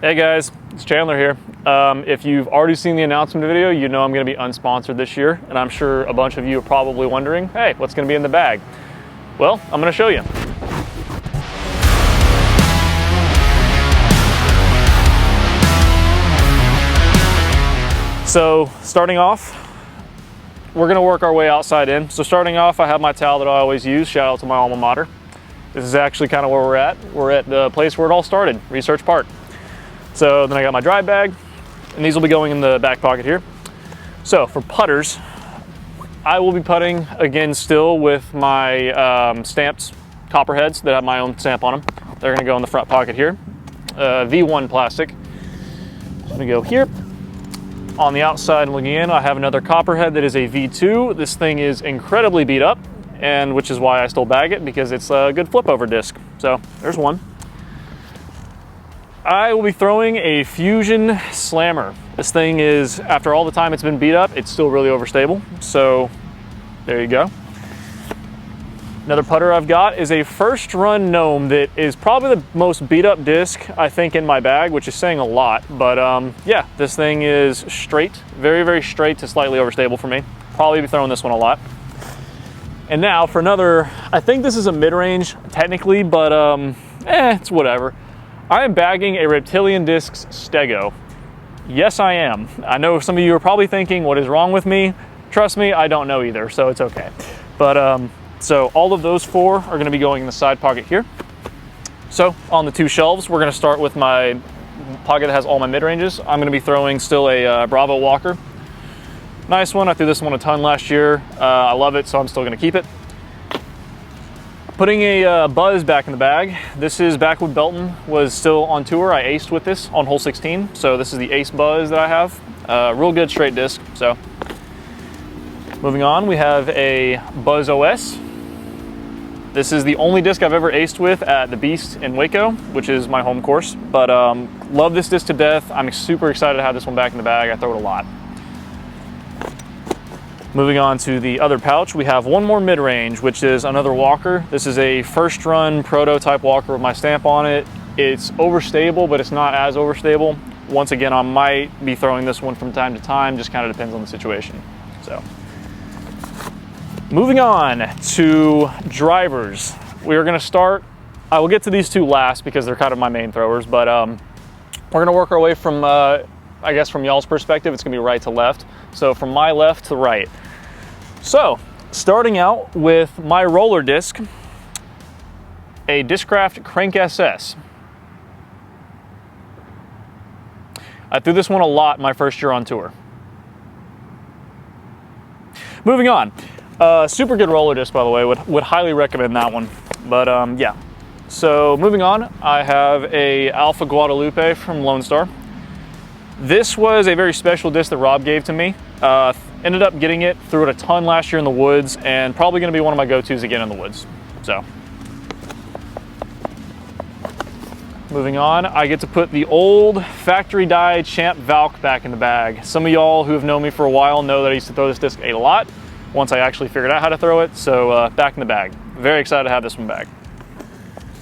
Hey guys, it's Chandler here. If you've already seen the announcement video, you know I'm going to be unsponsored this year, and I'm sure a bunch of you are probably wondering, hey, what's going to be in the bag? Well, I'm going to show you. So starting off, we're going to work our way outside in. So starting off, I have my towel that I always use. Shout out to my alma mater. This is actually kind of where we're at. We're at the place where it all started, Research Park. So then I got my Dryv Bag, and these will be going in the back pocket here. So for putters, I will be putting again still with my stamped copperheads that have my own stamp on them. They're going to go in the front pocket here. V1 plastic. I'm going to go here. On the outside looking in, I have another copperhead that is a V2. This thing is incredibly beat up, and which is why I still bag it, because it's a good flip over disc. So there's one. I will be throwing a Fusion Slammer. This thing is, after all the time it's been beat up, it's still really overstable. So there you go. Another putter I've got is a first run Gnome that is probably the most beat up disc I think in my bag, which is saying a lot. But yeah, this thing is straight, very, very straight to slightly overstable for me. Probably be throwing this one a lot. And now for another, I think this is a mid-range technically, but it's whatever. I am bagging a Reptilian Discs Stego. Yes, I am. I know some of you are probably thinking, what is wrong with me? Trust me, I don't know either, so it's okay. But so all of those four are gonna be going in the side pocket here. So on the two shelves, we're gonna start with my pocket that has all my mid-ranges. I'm gonna be throwing still a Bravo Walker. Nice one, I threw this one a ton last year. I love it, so I'm still gonna keep it. Putting a Buzz back in the bag. This is back when Belton was still on tour. I aced with this on hole 16. So this is the Ace Buzz that I have. Real good straight disc. So moving on, we have a Buzz OS. This is the only disc I've ever aced with at the Beast in Waco, which is my home course. But love this disc to death. I'm super excited to have this one back in the bag. I throw it a lot. Moving on to the other pouch, we have one more mid-range, which is another Walker. This is a first run prototype Walker with my stamp on it. It's overstable, but it's not as overstable. Once again, I might be throwing this one from time to time, just kind of depends on the situation. So, moving on to drivers. We are gonna start, I will get to these two last because they're kind of my main throwers, but we're gonna work our way from, I guess from y'all's perspective, it's gonna be right to left. So from my left to right. So starting out with my roller disc, a Discraft Crank SS. I threw this one a lot my first year on tour. Moving on, super good roller disc, by the way, would highly recommend that one. But yeah, so moving on, I have a Alpha Guadalupe from Lone Star. This was a very special disc that Rob gave to me. Ended up getting it, threw it a ton last year in the woods, and probably gonna be one of my go-tos again in the woods. So, moving on, I get to put the old factory dyed Champ Valk back in the bag. Some of y'all who have known me for a while know that I used to throw this disc a lot once I actually figured out how to throw it, so back in the bag. Very excited to have this one back.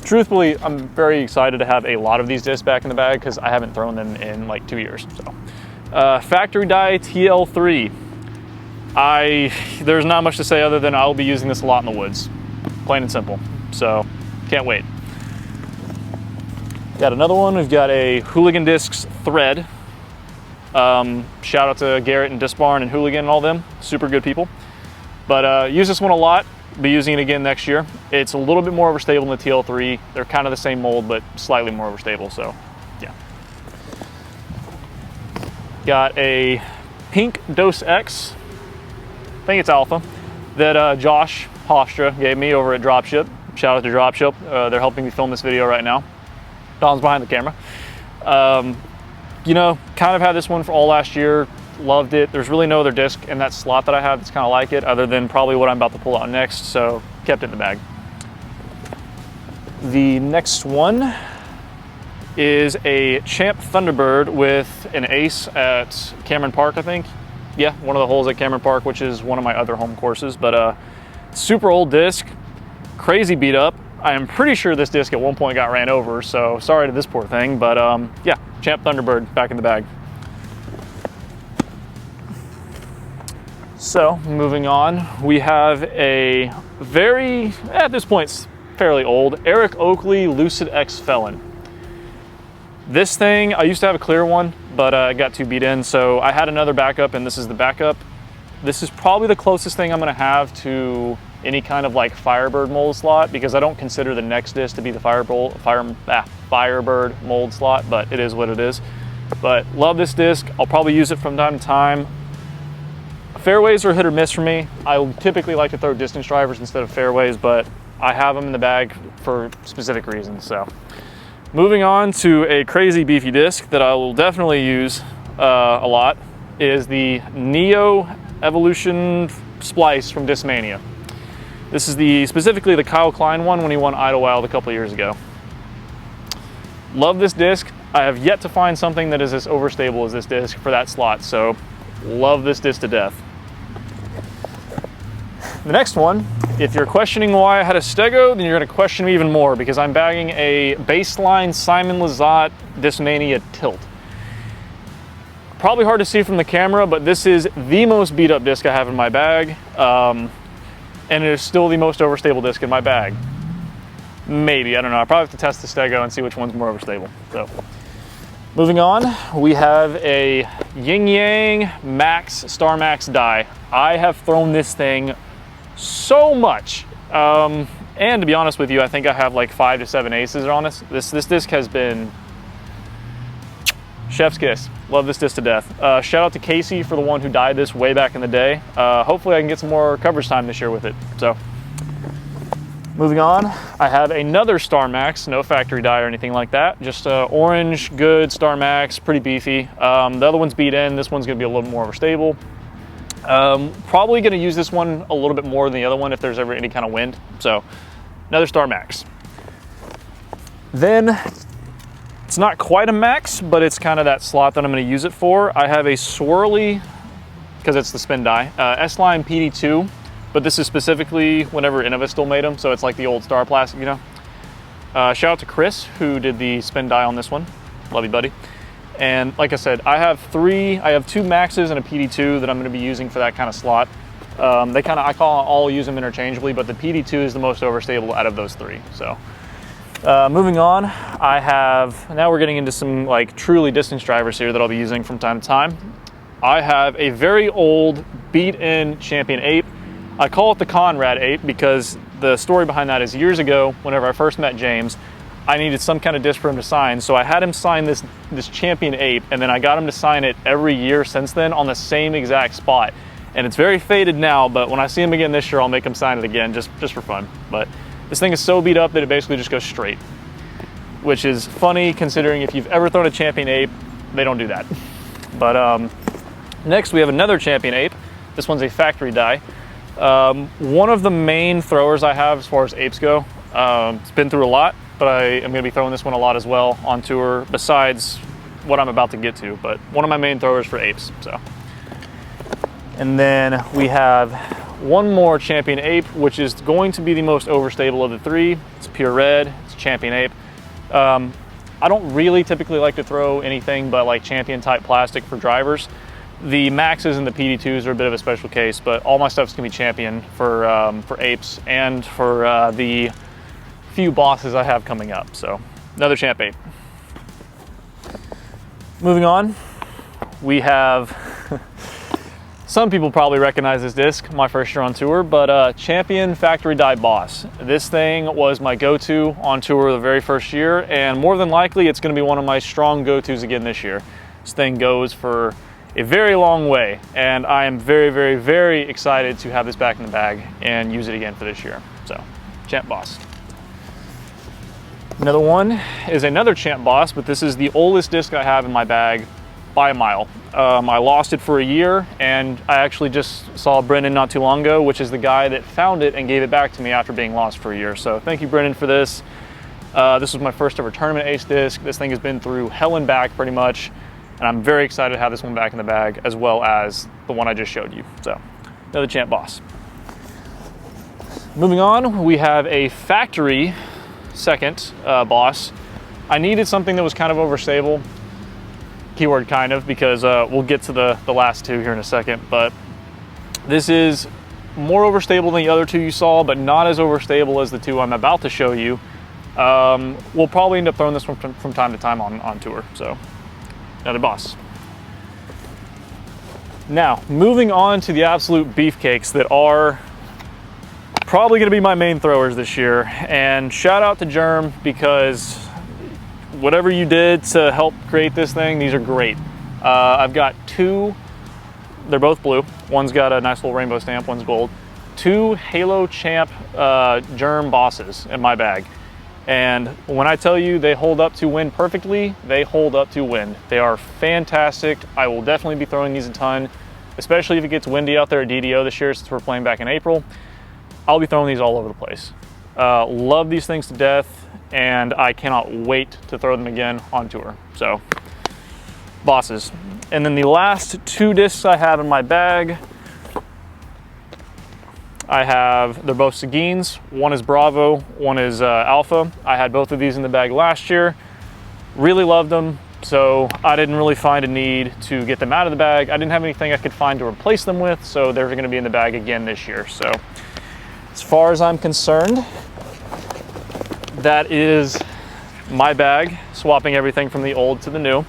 Truthfully, I'm very excited to have a lot of these discs back in the bag because I haven't thrown them in like 2 years. So, factory dye TL3. There's not much to say other than I'll be using this a lot in the woods, plain and simple. So, can't wait. Got another one. We've got a Hooligan Discs Thread. Shout out to Garrett and Disc Barn and Hooligan and all them, super good people. But use this one a lot. Be using it again next year. It's a little bit more overstable than the TL3. They're kind of the same mold, but slightly more overstable, so yeah. Got a pink Dos X, I think it's Alpha, that Josh Hofstra gave me over at Dropship. Shout out to Dropship. They're helping me film this video right now. Don's behind the camera. You know, kind of had this one for all last year. Loved it. There's really no other disc in that slot that I have that's kind of like it, other than probably what I'm about to pull out next, so kept it in the bag. The next one is a Champ Thunderbird with an ace at Cameron Park, I think. Yeah, one of the holes at Cameron Park, which is one of my other home courses, but super old disc, crazy beat up. I am pretty sure this disc at one point got ran over, so sorry to this poor thing, but yeah, Champ Thunderbird back in the bag. So moving on, we have a very, at this point, fairly old, Eric Oakley Lucid X Felon. This thing, I used to have a clear one, but it got too beat in, so I had another backup, and this is the backup. This is probably the closest thing I'm gonna have to any kind of like Firebird mold slot, because I don't consider the next disc to be the Firebird mold slot, but it is what it is. But love this disc. I'll probably use it from time to time. Fairways are hit or miss for me. I typically like to throw distance drivers instead of fairways, but I have them in the bag for specific reasons. So moving on to a crazy beefy disc that I will definitely use a lot is the Neo Evolution Splice from Discmania. This is specifically the Kyle Klein one when he won Idlewild a couple years ago. Love this disc. I have yet to find something that is as overstable as this disc for that slot, so love this disc to death. The next one, if you're questioning why I had a Stego, then you're going to question me even more, because I'm bagging a baseline Simon Lizotte Discmania Tilt. Probably hard to see from the camera, but this is the most beat up disc I have in my bag. And it is still the most overstable disc in my bag. Maybe, I don't know. I probably have to test the Stego and see which one's more overstable. So, moving on, we have a Yin Yang Max Star Max die. I have thrown this thing so much. And to be honest with you, I think I have like 5 to 7 aces on this. This disc has been chef's kiss. Love this disc to death. Shout out to Casey for the one who dyed this way back in the day. Hopefully I can get some more coverage time this year with it. So, moving on, I have another Star Max, no factory dye or anything like that. Just orange, good Star Max, pretty beefy. The other one's beat in. This one's gonna be a little more overstable. Probably gonna use this one a little bit more than the other one if there's ever any kind of wind. So, another Star Max. Then, it's not quite a max, but it's kind of that slot that I'm going to use it for. I have a swirly, because it's the spin die, S-Line PD2, but this is specifically whenever Innova still made them, so it's like the old Star Plastic, you know. Shout out to Chris, who did the spin die on this one. Love you, buddy. And like I said, I have 2 maxes and a PD2 that I'm going to be using for that kind of slot. I'll use them interchangeably, but the PD2 is the most overstable out of those 3, so. Moving on, now we're getting into some like truly distance drivers here that I'll be using from time to time. I have a very old beat-in Champion Ape. I call it the Conrad Ape because the story behind that is years ago, whenever I first met James, I needed some kind of disc for him to sign, so I had him sign this Champion Ape, and then I got him to sign it every year since then on the same exact spot. And it's very faded now, but when I see him again this year, I'll make him sign it again just for fun. But this thing is so beat up that it basically just goes straight, which is funny considering if you've ever thrown a Champion Ape, they don't do that. But next we have another Champion Ape. This one's a factory die. One of the main throwers I have as far as apes go. It's been through a lot, but I am going to be throwing this one a lot as well on tour, besides what I'm about to get to. But one of my main throwers for apes. So, and then we have one more Champion Ape, which is going to be the most overstable of the 3. It's pure red. It's Champion Ape. I don't really typically like to throw anything but like Champion type plastic for drivers. The Maxes and the PD2s are a bit of a special case, but all my stuff's gonna be Champion for apes and for the few bosses I have coming up. So another Champ Ape. Moving on, we have some people probably recognize this disc, my first year on tour, but Champion Factory Die Boss. This thing was my go-to on tour the very first year, and more than likely it's gonna be one of my strong go-tos again this year. This thing goes for a very long way, and I am very, very, very excited to have this back in the bag and use it again for this year. So, Champ Boss. Another one is another Champ Boss, but this is the oldest disc I have in my bag by a mile. I lost it for a year, and I actually just saw Brendan not too long ago, which is the guy that found it and gave it back to me after being lost for a year. So thank you, Brendan, for this. This was my first ever tournament ace disc. This thing has been through hell and back pretty much, and I'm very excited to have this one back in the bag, as well as the one I just showed you. So, another Champ Boss. Moving on, we have a factory second Boss. I needed something that was kind of overstable. Keyword kind of, because we'll get to the last two here in a second, but this is more overstable than the other two you saw, but not as overstable as the two I'm about to show you. We'll probably end up throwing this one from time to time on tour. So another Boss. Now, moving on to the absolute beefcakes that are probably gonna be my main throwers this year. And shout out to Germ, because whatever you did to help create this thing, these are great. I've got two, they're both blue. One's got a nice little rainbow stamp, one's gold. Two Halo Champ Germ Bosses in my bag. And when I tell you they hold up to wind perfectly, they hold up to wind. They are fantastic. I will definitely be throwing these a ton, especially if it gets windy out there at DDO this year, since we're playing back in April. I'll be throwing these all over the place. Love these things to death, and I cannot wait to throw them again on tour. So, Bosses. And then the last two discs I have in my bag, they're both Seguins. One is Bravo, one is Alpha. I had both of these in the bag last year. Really loved them, so I didn't really find a need to get them out of the bag. I didn't have anything I could find to replace them with, so they're gonna be in the bag again this year. So, as far as I'm concerned, that is my bag, swapping everything from the old to the new.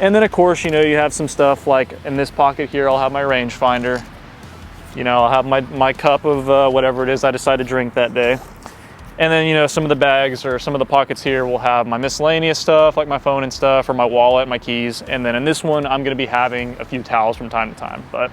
And then of course, you know, you have some stuff like in this pocket here, I'll have my rangefinder. You know, I'll have my cup of whatever it is I decide to drink that day. And then, you know, some of the bags or some of the pockets here will have my miscellaneous stuff, like my phone and stuff, or my wallet, my keys. And then in this one, I'm gonna be having a few towels from time to time. But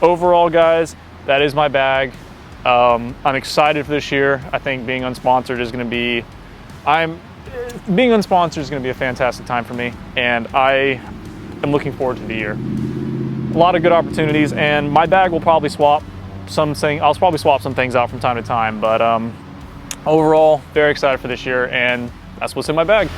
overall, guys, that is my bag. I'm excited for this year. I think being unsponsored is going to be, being unsponsored is going to be a fantastic time for me, and I am looking forward to the year. A lot of good opportunities, and my bag will probably swap something. I'll probably swap some things out from time to time, but overall, very excited for this year, and that's what's in my bag.